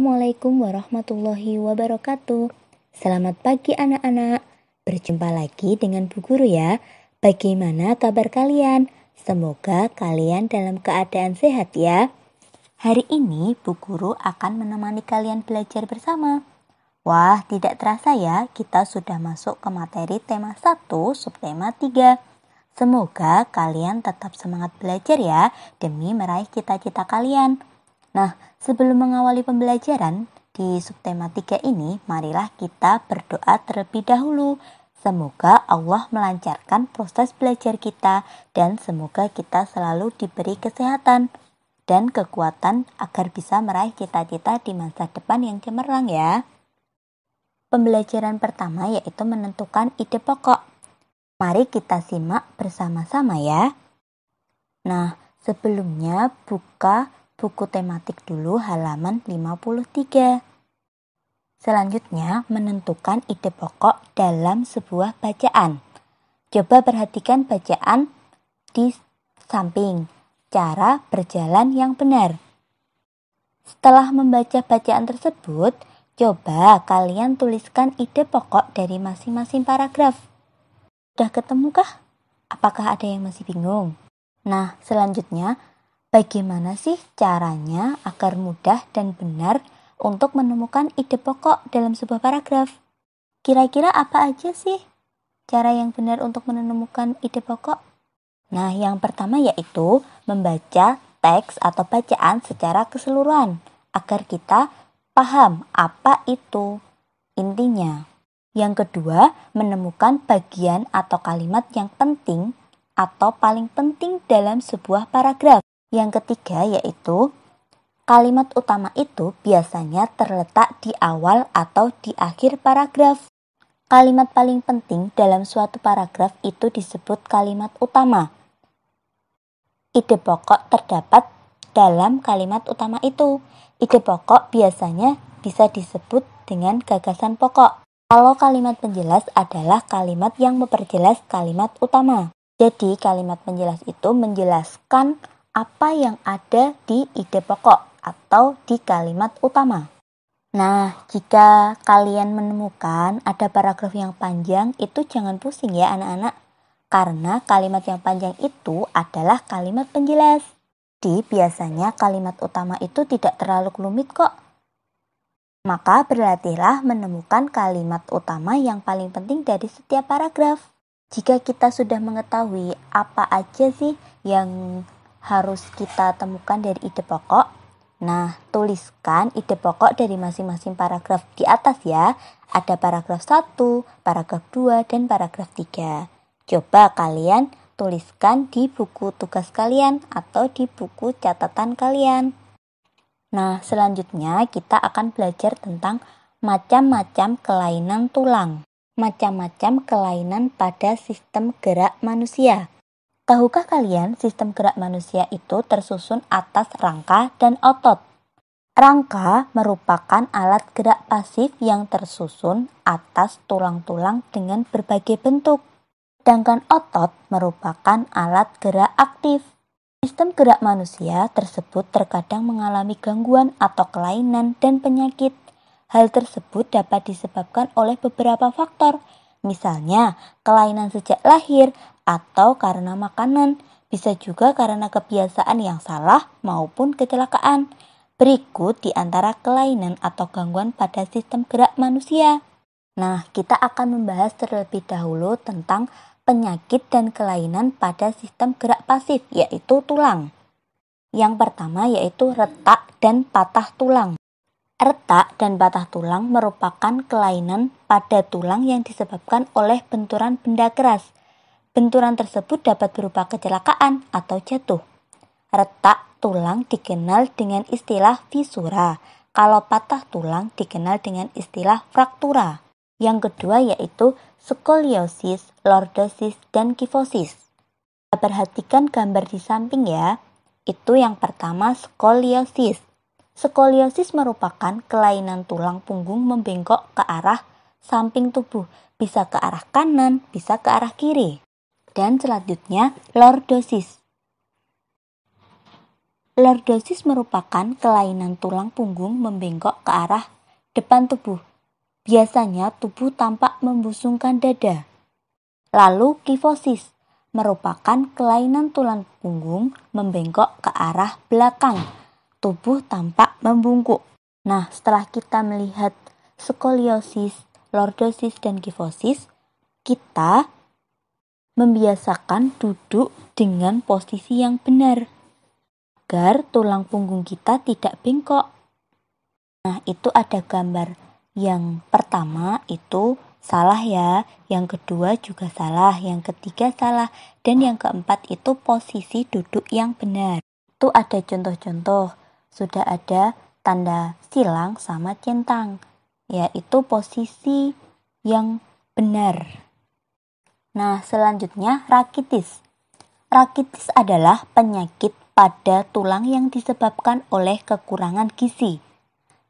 Assalamualaikum warahmatullahi wabarakatuh. Selamat pagi anak-anak. Berjumpa lagi dengan Bu Guru ya. Bagaimana kabar kalian? Semoga kalian dalam keadaan sehat ya. Hari ini Bu Guru akan menemani kalian belajar bersama. Wah, tidak terasa ya, kita sudah masuk ke materi tema 1, subtema 3. Semoga kalian tetap semangat belajar ya, demi meraih cita-cita kalian. Nah, sebelum mengawali pembelajaran di subtema 3 ini, marilah kita berdoa terlebih dahulu. Semoga Allah melancarkan proses belajar kita dan semoga kita selalu diberi kesehatan dan kekuatan agar bisa meraih cita-cita di masa depan yang cemerlang ya. Pembelajaran pertama yaitu menentukan ide pokok. Mari kita simak bersama-sama ya. Nah, sebelumnya buka buku tematik dulu halaman 53. Selanjutnya, menentukan ide pokok dalam sebuah bacaan. Coba perhatikan bacaan di samping. Cara berjalan yang benar. Setelah membaca bacaan tersebut, coba kalian tuliskan ide pokok dari masing-masing paragraf. Sudah ketemukah? Apakah ada yang masih bingung? Nah, selanjutnya, bagaimana sih caranya agar mudah dan benar untuk menemukan ide pokok dalam sebuah paragraf? Kira-kira apa aja sih cara yang benar untuk menemukan ide pokok? Nah, yang pertama yaitu membaca teks atau bacaan secara keseluruhan agar kita paham apa itu intinya. Yang kedua, menemukan bagian atau kalimat yang penting atau paling penting dalam sebuah paragraf. Yang ketiga yaitu kalimat utama itu biasanya terletak di awal atau di akhir paragraf. Kalimat paling penting dalam suatu paragraf itu disebut kalimat utama. Ide pokok terdapat dalam kalimat utama itu. Ide pokok biasanya bisa disebut dengan gagasan pokok. Kalau kalimat penjelas adalah kalimat yang memperjelas kalimat utama. Jadi kalimat penjelas itu menjelaskan apa yang ada di ide pokok atau di kalimat utama. Nah, jika kalian menemukan ada paragraf yang panjang, itu jangan pusing ya anak-anak. Karena kalimat yang panjang itu adalah kalimat penjelas. Jadi biasanya kalimat utama itu tidak terlalu rumit kok. Maka berlatihlah menemukan kalimat utama yang paling penting dari setiap paragraf. Jika kita sudah mengetahui apa aja sih yang harus kita temukan dari ide pokok. Nah, tuliskan ide pokok dari masing-masing paragraf di atas ya. Ada paragraf 1, paragraf 2, dan paragraf 3. Coba kalian tuliskan di buku tugas kalian atau di buku catatan kalian. Nah, selanjutnya kita akan belajar tentang macam-macam kelainan tulang. Macam-macam kelainan pada sistem gerak manusia. Tahukah kalian sistem gerak manusia itu tersusun atas rangka dan otot? Rangka merupakan alat gerak pasif yang tersusun atas tulang-tulang dengan berbagai bentuk. Sedangkan otot merupakan alat gerak aktif. Sistem gerak manusia tersebut terkadang mengalami gangguan atau kelainan dan penyakit. Hal tersebut dapat disebabkan oleh beberapa faktor. Misalnya, kelainan sejak lahir, atau karena makanan, bisa juga karena kebiasaan yang salah maupun kecelakaan. Berikut di antara kelainan atau gangguan pada sistem gerak manusia. Nah, kita akan membahas terlebih dahulu tentang penyakit dan kelainan pada sistem gerak pasif, yaitu tulang. Yang pertama yaitu retak dan patah tulang. Retak dan patah tulang merupakan kelainan pada tulang yang disebabkan oleh benturan benda keras. Benturan tersebut dapat berupa kecelakaan atau jatuh. Retak tulang dikenal dengan istilah fisura. Kalau patah tulang dikenal dengan istilah fraktura. Yang kedua yaitu skoliosis, lordosis, dan kifosis. Perhatikan gambar di samping ya. Itu yang pertama skoliosis. Skoliosis merupakan kelainan tulang punggung membengkok ke arah samping tubuh. Bisa ke arah kanan, bisa ke arah kiri. Dan selanjutnya lordosis. Lordosis merupakan kelainan tulang punggung membengkok ke arah depan tubuh. Biasanya tubuh tampak membusungkan dada. Lalu kifosis merupakan kelainan tulang punggung membengkok ke arah belakang. Tubuh tampak membungkuk. Nah, setelah kita melihat skoliosis, lordosis, dan kifosis, kita membiasakan duduk dengan posisi yang benar agar tulang punggung kita tidak bengkok. Nah, itu ada gambar. Yang pertama itu salah ya, yang kedua juga salah, yang ketiga salah, dan yang keempat itu posisi duduk yang benar. Itu ada contoh-contoh, sudah ada tanda silang sama centang, yaitu posisi yang benar. Nah, selanjutnya rakitis. Rakitis adalah penyakit pada tulang yang disebabkan oleh kekurangan gizi,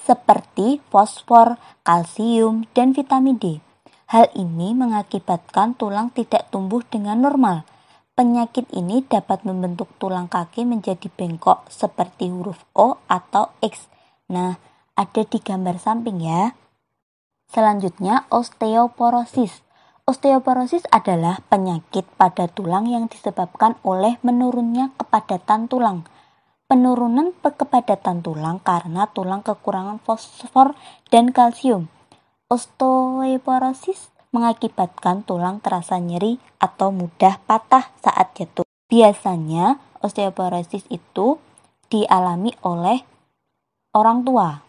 seperti fosfor, kalsium, dan vitamin D. Hal ini mengakibatkan tulang tidak tumbuh dengan normal. Penyakit ini dapat membentuk tulang kaki menjadi bengkok seperti huruf O atau X. Nah, ada di gambar samping ya. Selanjutnya, osteoporosis. Osteoporosis adalah penyakit pada tulang yang disebabkan oleh menurunnya kepadatan tulang. Penurunan kepadatan tulang karena tulang kekurangan fosfor dan kalsium. Osteoporosis mengakibatkan tulang terasa nyeri atau mudah patah saat jatuh. Biasanya osteoporosis itu dialami oleh orang tua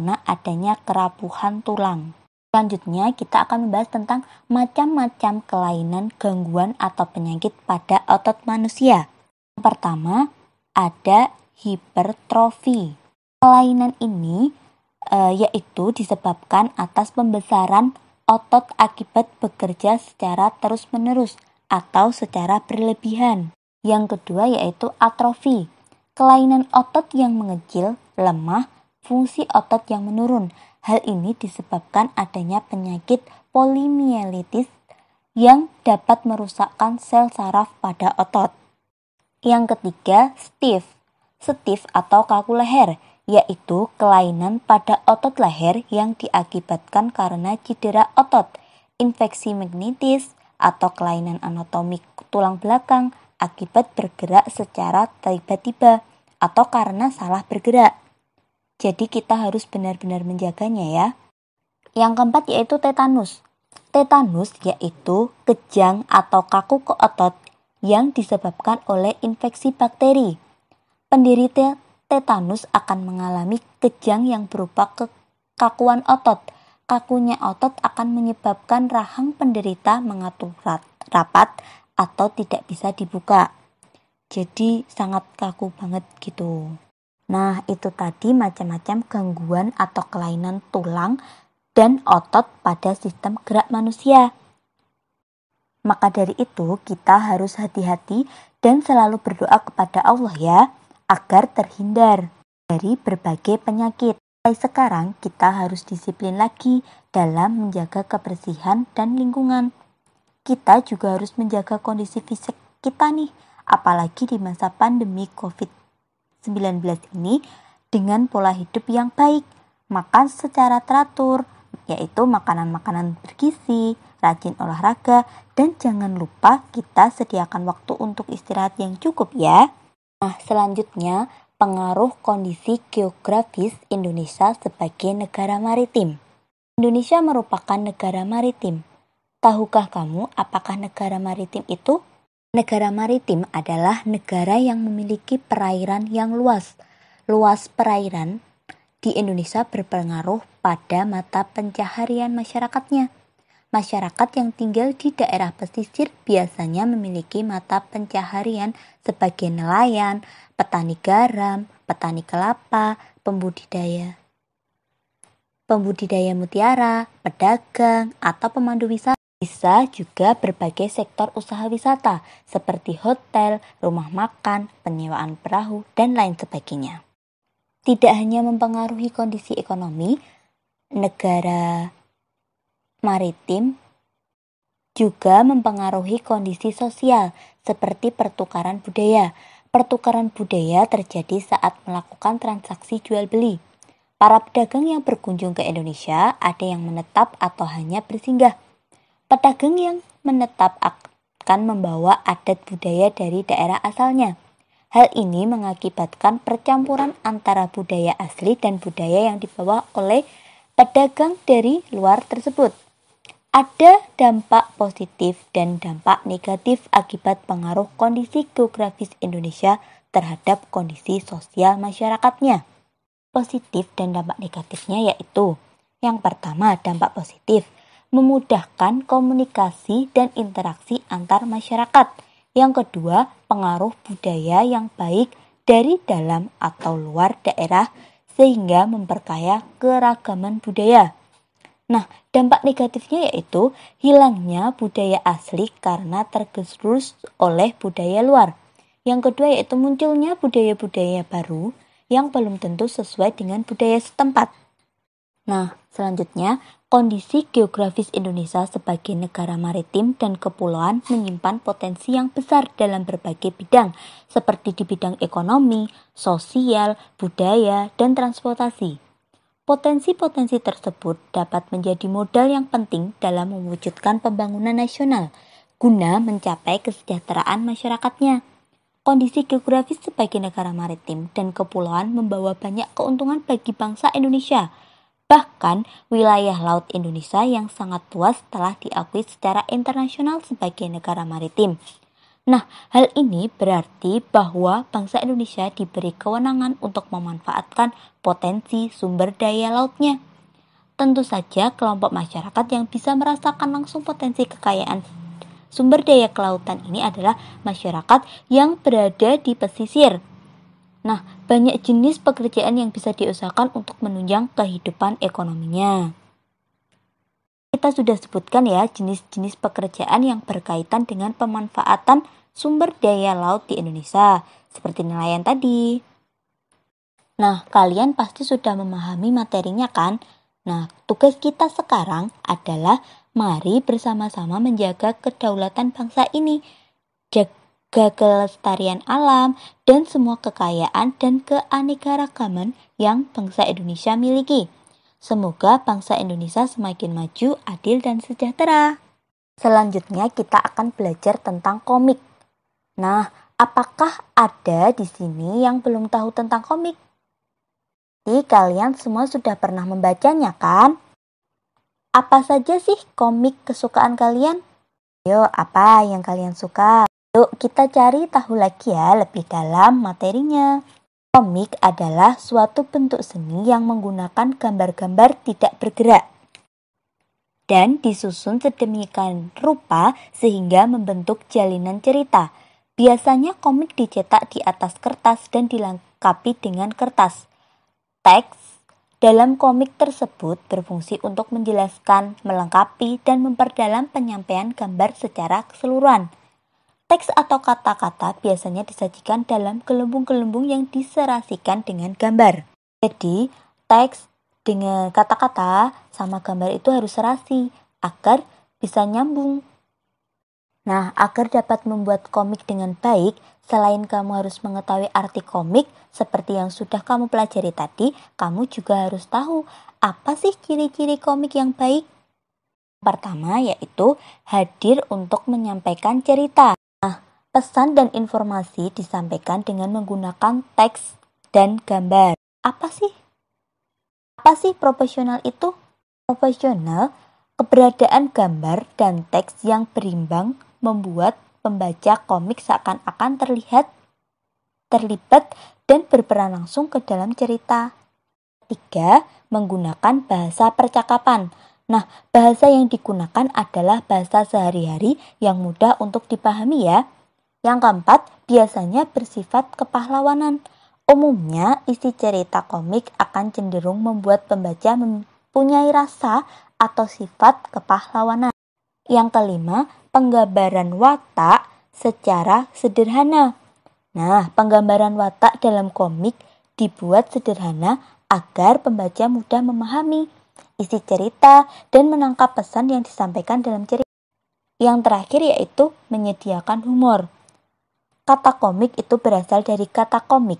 karena adanya kerapuhan tulang. Selanjutnya kita akan membahas tentang macam-macam kelainan, gangguan, atau penyakit pada otot manusia. Yang pertama, ada hipertrofi. Kelainan ini yaitu disebabkan atas pembesaran otot akibat bekerja secara terus-menerus atau secara berlebihan. Yang kedua yaitu atrofi. Kelainan otot yang mengecil, lemah, fungsi otot yang menurun. Hal ini disebabkan adanya penyakit polimielitis yang dapat merusakkan sel saraf pada otot. Yang ketiga, stiff. Stiff atau kaku leher, yaitu kelainan pada otot leher yang diakibatkan karena cedera otot, infeksi meningitis, atau kelainan anatomik tulang belakang akibat bergerak secara tiba-tiba atau karena salah bergerak. Jadi kita harus benar-benar menjaganya ya. Yang keempat yaitu tetanus. Tetanus yaitu kejang atau kaku ke otot yang disebabkan oleh infeksi bakteri. Penderita tetanus akan mengalami kejang yang berupa kekakuan otot. Kakunya otot akan menyebabkan rahang penderita mengatur rapat atau tidak bisa dibuka. Jadi sangat kaku banget gitu. Nah, itu tadi macam-macam gangguan atau kelainan tulang dan otot pada sistem gerak manusia. Maka dari itu, kita harus hati-hati dan selalu berdoa kepada Allah ya, agar terhindar dari berbagai penyakit. Mulai sekarang, kita harus disiplin lagi dalam menjaga kebersihan dan lingkungan. Kita juga harus menjaga kondisi fisik kita nih, apalagi di masa pandemi COVID-19 ini dengan pola hidup yang baik, makan secara teratur, yaitu makanan-makanan bergizi, rajin olahraga, dan jangan lupa kita sediakan waktu untuk istirahat yang cukup ya. Nah, selanjutnya pengaruh kondisi geografis Indonesia sebagai negara maritim. Indonesia merupakan negara maritim. Tahukah kamu apakah negara maritim itu? Negara maritim adalah negara yang memiliki perairan yang luas. Luas perairan di Indonesia berpengaruh pada mata pencaharian masyarakatnya. Masyarakat yang tinggal di daerah pesisir biasanya memiliki mata pencaharian sebagai nelayan, petani garam, petani kelapa, pembudidaya mutiara, pedagang, atau pemandu wisata. Bisa juga berbagai sektor usaha wisata seperti hotel, rumah makan, penyewaan perahu, dan lain sebagainya. Tidak hanya mempengaruhi kondisi ekonomi, negara maritim juga mempengaruhi kondisi sosial seperti pertukaran budaya. Pertukaran budaya terjadi saat melakukan transaksi jual beli. Para pedagang yang berkunjung ke Indonesia ada yang menetap atau hanya bersinggah. Pedagang yang menetap akan membawa adat budaya dari daerah asalnya. Hal ini mengakibatkan percampuran antara budaya asli dan budaya yang dibawa oleh pedagang dari luar tersebut. Ada dampak positif dan dampak negatif akibat pengaruh kondisi geografis Indonesia terhadap kondisi sosial masyarakatnya. Positif dan dampak negatifnya yaitu: yang pertama, dampak positif, memudahkan komunikasi dan interaksi antar masyarakat. Yang kedua, pengaruh budaya yang baik dari dalam atau luar daerah sehingga memperkaya keragaman budaya. Nah, dampak negatifnya yaitu hilangnya budaya asli karena tergerus oleh budaya luar. Yang kedua yaitu munculnya budaya-budaya baru yang belum tentu sesuai dengan budaya setempat. Nah, selanjutnya, kondisi geografis Indonesia sebagai negara maritim dan kepulauan menyimpan potensi yang besar dalam berbagai bidang, seperti di bidang ekonomi, sosial, budaya, dan transportasi. Potensi-potensi tersebut dapat menjadi modal yang penting dalam mewujudkan pembangunan nasional guna mencapai kesejahteraan masyarakatnya. Kondisi geografis sebagai negara maritim dan kepulauan membawa banyak keuntungan bagi bangsa Indonesia. Bahkan, wilayah laut Indonesia yang sangat luas telah diakui secara internasional sebagai negara maritim. Nah, hal ini berarti bahwa bangsa Indonesia diberi kewenangan untuk memanfaatkan potensi sumber daya lautnya. Tentu saja kelompok masyarakat yang bisa merasakan langsung potensi kekayaan sumber daya kelautan ini adalah masyarakat yang berada di pesisir. Nah, banyak jenis pekerjaan yang bisa diusahakan untuk menunjang kehidupan ekonominya. Kita sudah sebutkan ya jenis-jenis pekerjaan yang berkaitan dengan pemanfaatan sumber daya laut di Indonesia, seperti nelayan tadi. Nah, kalian pasti sudah memahami materinya kan? Nah, tugas kita sekarang adalah mari bersama-sama menjaga kedaulatan bangsa ini, jaga kelestarian alam, dan semua kekayaan dan keanekaragaman yang bangsa Indonesia miliki. Semoga bangsa Indonesia semakin maju, adil, dan sejahtera. Selanjutnya kita akan belajar tentang komik. Nah, apakah ada di sini yang belum tahu tentang komik? Jadi kalian semua sudah pernah membacanya kan? Apa saja sih komik kesukaan kalian? Yuk, apa yang kalian suka? Yuk kita cari tahu lagi ya lebih dalam materinya. Komik adalah suatu bentuk seni yang menggunakan gambar-gambar tidak bergerak dan disusun sedemikian rupa sehingga membentuk jalinan cerita. Biasanya komik dicetak di atas kertas dan dilengkapi dengan kertas. Teks dalam komik tersebut berfungsi untuk menjelaskan, melengkapi, dan memperdalam penyampaian gambar secara keseluruhan. Teks atau kata-kata biasanya disajikan dalam gelembung-gelembung yang diserasikan dengan gambar. Jadi, teks dengan kata-kata sama gambar itu harus serasi agar bisa nyambung. Nah, agar dapat membuat komik dengan baik, selain kamu harus mengetahui arti komik seperti yang sudah kamu pelajari tadi, kamu juga harus tahu apa sih ciri-ciri komik yang baik. Pertama yaitu hadir untuk menyampaikan cerita. Pesan dan informasi disampaikan dengan menggunakan teks dan gambar. Apa sih profesional itu? Profesional, keberadaan gambar dan teks yang berimbang membuat pembaca komik seakan-akan terlibat dan berperan langsung ke dalam cerita. Ketiga, menggunakan bahasa percakapan. Nah, bahasa yang digunakan adalah bahasa sehari-hari yang mudah untuk dipahami ya. Yang keempat, biasanya bersifat kepahlawanan. Umumnya, isi cerita komik akan cenderung membuat pembaca mempunyai rasa atau sifat kepahlawanan. Yang kelima, penggambaran watak secara sederhana. Nah, penggambaran watak dalam komik dibuat sederhana agar pembaca mudah memahami isi cerita dan menangkap pesan yang disampaikan dalam cerita. Yang terakhir yaitu menyediakan humor. Kata komik itu berasal dari kata komik,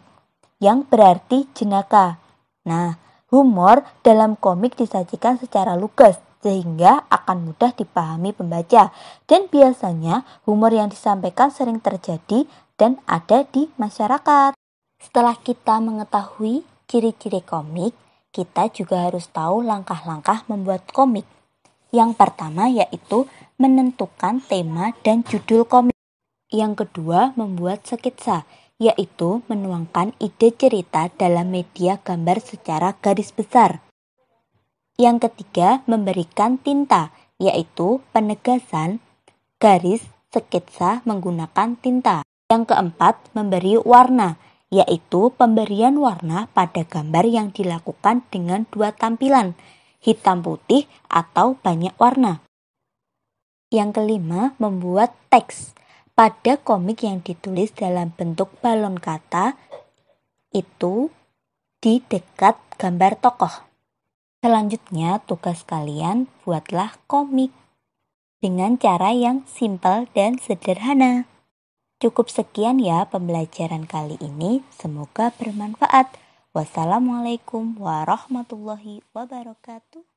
yang berarti jenaka. Nah, humor dalam komik disajikan secara lugas, sehingga akan mudah dipahami pembaca. Dan biasanya humor yang disampaikan sering terjadi dan ada di masyarakat. Setelah kita mengetahui ciri-ciri komik, kita juga harus tahu langkah-langkah membuat komik. Yang pertama yaitu menentukan tema dan judul komik. Yang kedua, membuat sketsa, yaitu menuangkan ide cerita dalam media gambar secara garis besar. Yang ketiga, memberikan tinta, yaitu penegasan garis sketsa menggunakan tinta. Yang keempat, memberi warna, yaitu pemberian warna pada gambar yang dilakukan dengan dua tampilan, hitam putih atau banyak warna. Yang kelima, membuat teks. Pada komik yang ditulis dalam bentuk balon kata, itu di dekat gambar tokoh. Selanjutnya, tugas kalian buatlah komik dengan cara yang simpel dan sederhana. Cukup sekian ya pembelajaran kali ini, semoga bermanfaat. Wassalamualaikum warahmatullahi wabarakatuh.